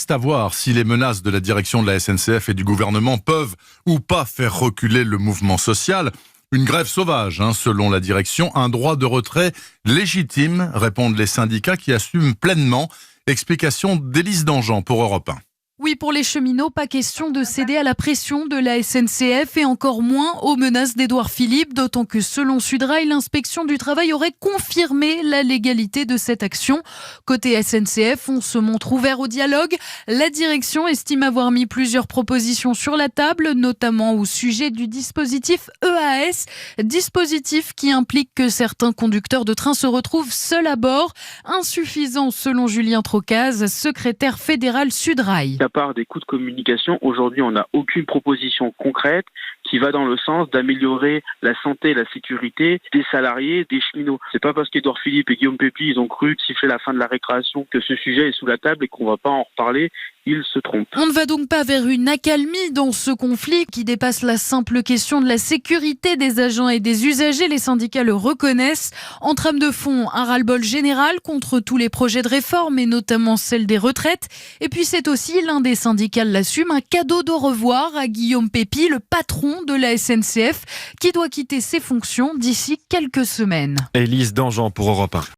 Reste à voir si les menaces de la direction de la SNCF et du gouvernement peuvent ou pas faire reculer le mouvement social. Une grève sauvage, selon la direction, un droit de retrait légitime, répondent les syndicats qui assument pleinement. Explication d'Élise Dangean pour Europe 1. Oui, pour les cheminots, pas question de céder à la pression de la SNCF et encore moins aux menaces d'Édouard Philippe, d'autant que selon Sudrail, l'inspection du travail aurait confirmé la légalité de cette action. Côté SNCF, on se montre ouvert au dialogue. La direction estime avoir mis plusieurs propositions sur la table, notamment au sujet du dispositif EAS, dispositif qui implique que certains conducteurs de train se retrouvent seuls à bord, insuffisant selon Julien Trocaz, secrétaire fédéral Sudrail. À part des coûts de communication, aujourd'hui on n'a aucune proposition concrète qui va dans le sens d'améliorer la santé et la sécurité des salariés, des cheminots. C'est pas parce qu'Édouard Philippe et Guillaume Pepy ils ont cru siffler la fin de la récréation que ce sujet est sous la table et qu'on va pas en reparler. Ils se trompent. On ne va donc pas vers une accalmie dans ce conflit qui dépasse la simple question de la sécurité des agents et des usagers. Les syndicats le reconnaissent. En trame de fond, un ras-le-bol général contre tous les projets de réforme et notamment celle des retraites. Et puis c'est aussi, l'un des syndicats l'assume, un cadeau d'au revoir à Guillaume Pepy, le patron de la SNCF, qui doit quitter ses fonctions d'ici quelques semaines. Élise Dangean pour Europe 1.